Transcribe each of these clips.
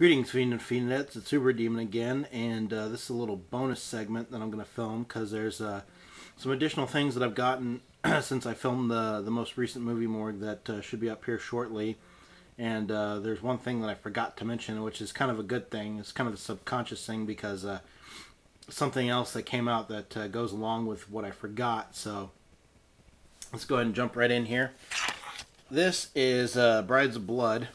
Greetings, Fiend and Fiendettes. It's Uberdemon again, and this is a little bonus segment that I'm going to film because there's some additional things that I've gotten since I filmed the most recent movie Morgue that should be up here shortly. And there's one thing that I forgot to mention, which is kind of a good thing. It's kind of a subconscious thing because something else that came out that goes along with what I forgot. So let's go ahead and jump right in here. This is Brides of Blood.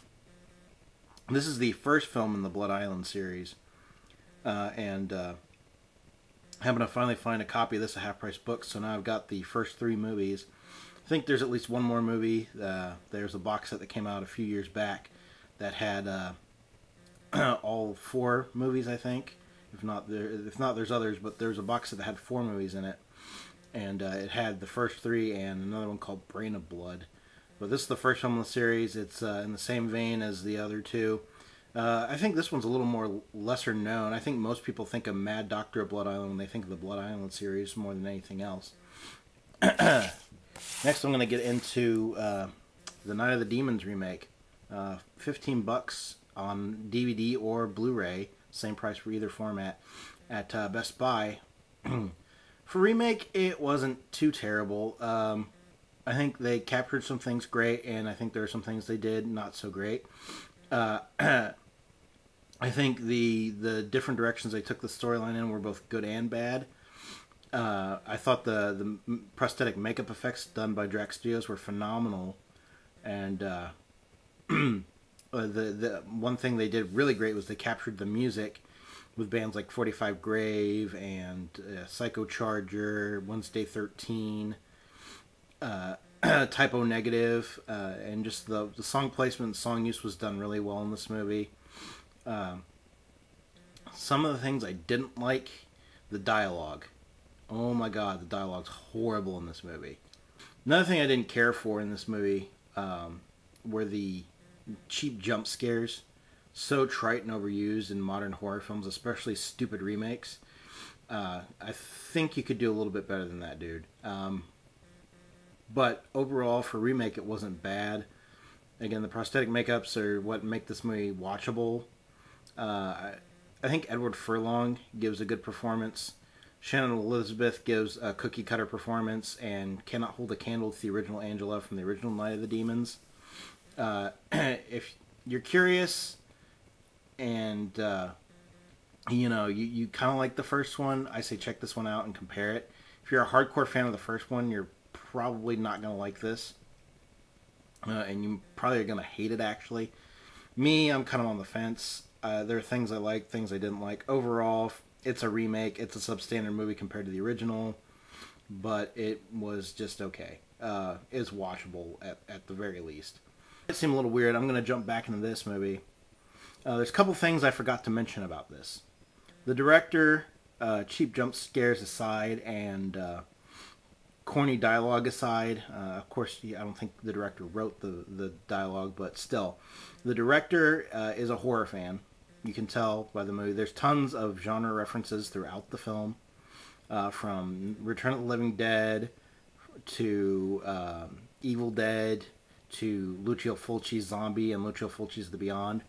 This is the first film in the Blood Island series, and happened to finally find a copy of this at Half Price Books, so now I've got the first three movies. I think there's at least one more movie. There's a box set that came out a few years back that had all four movies, I think. If not, there's others, but there's a box set that had four movies in it, and it had the first three and another one called Brain of Blood. But this is the first film in the series. It's in the same vein as the other two. I think this one's a little more lesser known. I think most people think of Mad Doctor of Blood Island when they think of the Blood Island series more than anything else. Next, I'm going to get into the Night of the Demons remake. $15 on DVD or Blu-ray. Same price for either format at Best Buy. For remake, it wasn't too terrible. I think they captured some things great, and I think there are some things they did not so great. I think the different directions they took the storyline in were both good and bad. I thought the prosthetic makeup effects done by Drax Studios were phenomenal, and the one thing they did really great was they captured the music with bands like 45 Grave and Psycho Charger, Wednesday 13. Typo Negative, and just the song placement and song use was done really well in this movie. Some of the things I didn't like, the dialogue. Oh my god, the dialogue's horrible in this movie. Another thing I didn't care for in this movie were the cheap jump scares. So trite and overused in modern horror films, especially stupid remakes. I think you could do a little bit better than that, dude. But overall, for remake, it wasn't bad. Again, the prosthetic makeups are what make this movie watchable. I think Edward Furlong gives a good performance. Shannon Elizabeth gives a cookie-cutter performance and cannot hold a candle to the original Angela from the original Night of the Demons. If you're curious and you kind of like the first one, I say check this one out and compare it. If you're a hardcore fan of the first one, you're probably not going to like this, and you probably are going to hate it. Actually, me, I'm kind of on the fence. There are things I like, things I didn't like. Overall, it's a remake. It's a substandard movie compared to the original, but it was just okay. It's watchable at the very least. It seemed a little weird. I'm going to jump back into this movie. There's a couple things I forgot to mention about this. The director, cheap jump scares aside, and corny dialogue aside, of course, I don't think the director wrote the dialogue, but still, the director is a horror fan. You can tell by the movie. There's tons of genre references throughout the film, from Return of the Living Dead to Evil Dead to Lucio Fulci's Zombie and Lucio Fulci's The Beyond.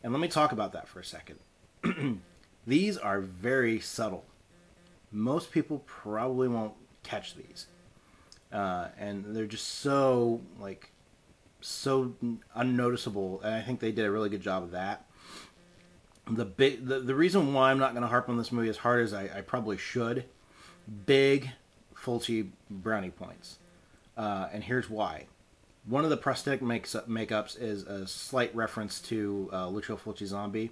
And let me talk about that for a second. These are very subtle. Most people probably won't catch these. And they're just so unnoticeable, and I think they did a really good job of that. The reason why I'm not going to harp on this movie as hard as I probably should, big Fulci brownie points, and here's why. One of the prosthetic makeups is a slight reference to Lucio Fulci's Zombie,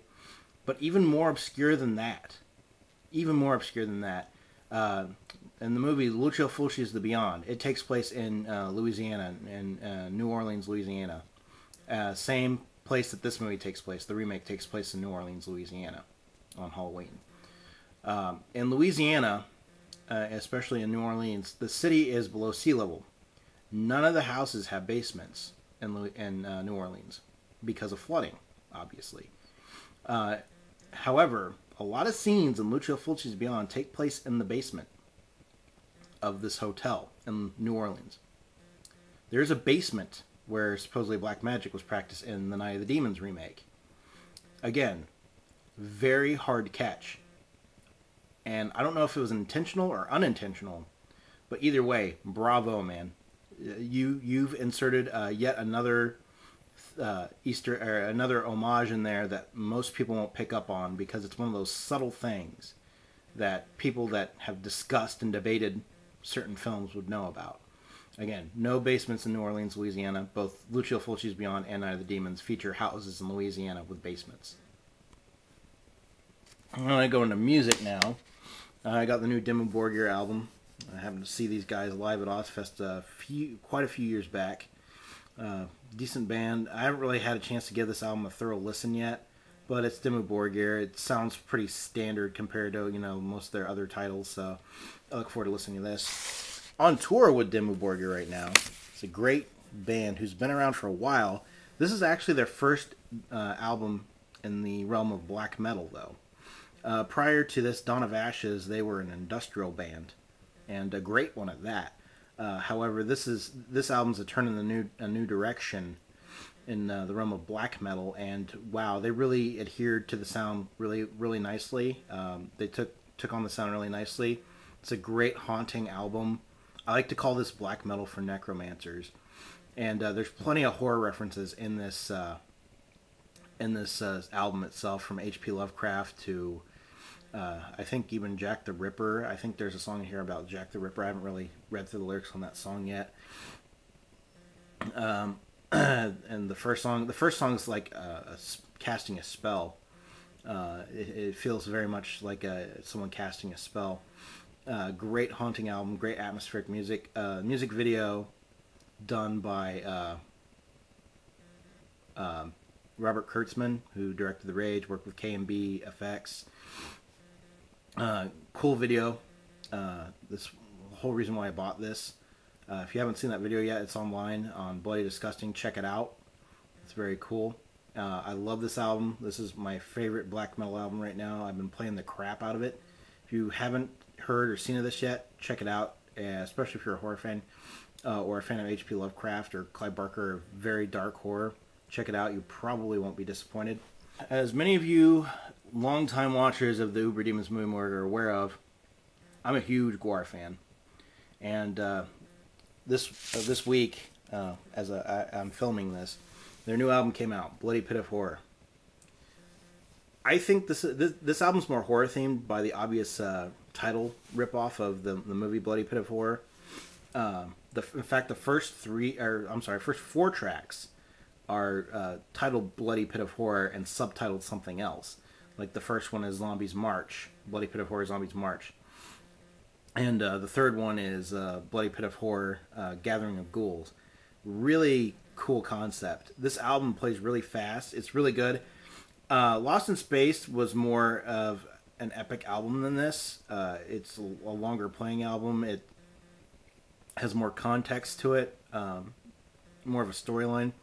but even more obscure than that. In the movie Lucio Fulci's The Beyond, it takes place in Louisiana, in New Orleans, Louisiana. Same place that this movie takes place. The remake takes place in New Orleans, Louisiana, on Halloween. In Louisiana, especially in New Orleans, the city is below sea level. None of the houses have basements in New Orleans because of flooding, obviously. However, a lot of scenes in Lucio Fulci's Beyond take place in the basement of this hotel in New Orleans. There's a basement where supposedly black magic was practiced in the Night of the Demons remake. Again, very hard to catch. And I don't know if it was intentional or unintentional, but either way, bravo, man. You've inserted yet another Easter or another homage in there that most people won't pick up on, because it's one of those subtle things that people that have discussed and debated certain films would know about. Again, no basements in New Orleans, Louisiana. Both Lucio Fulci's Beyond and Night of the Demons feature houses in Louisiana with basements. I'm going to go into music now. I got the new Dimmu Borgir album. I happened to see these guys live at Ozfest quite a few years back. Decent band. I haven't really had a chance to give this album a thorough listen yet, but it's Dimmu Borgir. It sounds pretty standard compared to, you know, most of their other titles, so I look forward to listening to this. On tour with Dimmu Borgir right now. It's a great band who's been around for a while. This is actually their first album in the realm of black metal, though. Prior to this, Dawn of Ashes, they were an industrial band, and a great one at that. However, this album's a turn in a new direction in the realm of black metal, and wow, they really adhered to the sound really nicely. They took on the sound really nicely. It's a great haunting album. I like to call this black metal for necromancers, and there's plenty of horror references in this album itself, from H.P. Lovecraft to I think even Jack the Ripper. I think there's a song here about Jack the Ripper. I haven't really read through the lyrics on that song yet. And the first song is like casting a spell. It feels very much like someone casting a spell. Great haunting album, great atmospheric music. Music video done by Robert Kurtzman, who directed The Rage, worked with K&B Effects. Cool video. This whole reason why I bought this. If you haven't seen that video yet, it's online on Bloody Disgusting. Check it out. It's very cool. I love this album. This is my favorite black metal album right now. I've been playing the crap out of it. If you haven't heard or seen of this yet, check it out, especially if you're a horror fan or a fan of H.P. Lovecraft or Clive Barker, or very dark horror. Check it out. You probably won't be disappointed. As many of you longtime watchers of the Uberdemon movie Morgue are aware of, I'm a huge Gwar fan. And this week, as I'm filming this, their new album came out, Bloody Pit of Horror. I think this album's more horror themed by the obvious title ripoff of the movie Bloody Pit of Horror. In fact, the first four tracks are titled Bloody Pit of Horror and subtitled something else. Like the first one is Zombies March, Bloody Pit of Horror, Zombies March. And the third one is Bloody Pit of Horror, Gathering of Ghouls. Really cool concept. This album plays really fast. It's really good. Lost in Space was more of an epic album than this. It's a longer playing album. It has more context to it, more of a storyline.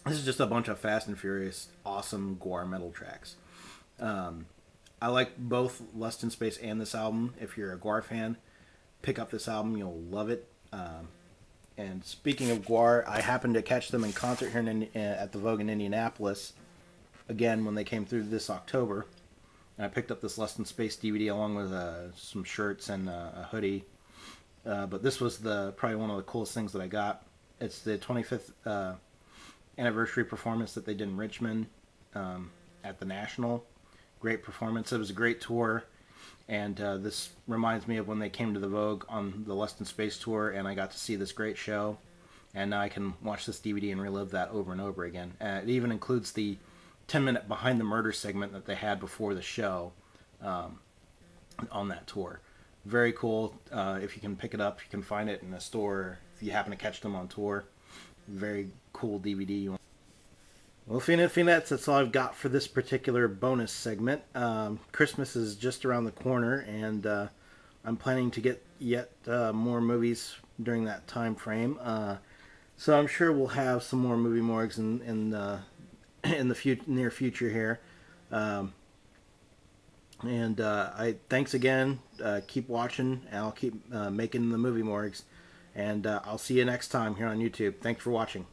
This is just a bunch of fast and furious, awesome Gwar metal tracks. I like both Lost in Space and this album. If you're a Gwar fan, pick up this album. You'll love it. And speaking of Gwar, I happened to catch them in concert here at the Vogue in Indianapolis, again, when they came through this October. And I picked up this Lost in Space DVD along with some shirts and a hoodie. But this was probably one of the coolest things that I got. It's the 25th anniversary performance that they did in Richmond at the National. Great performance. It was a great tour. And this reminds me of when they came to the Vogue on the Lost in Space tour, and I got to see this great show. And now I can watch this DVD and relive that over and over again. It even includes the 10-minute behind the murder segment that they had before the show on that tour. Very cool. If you can pick it up, you can find it in a store if you happen to catch them on tour. Very cool DVD. Well, Finettes, that's all I've got for this particular bonus segment. Christmas is just around the corner, and I'm planning to get yet more movies during that time frame. So I'm sure we'll have some more movie morgues in the near future here. Thanks again. Keep watching, and I'll keep making the movie morgues. And I'll see you next time here on YouTube. Thanks for watching.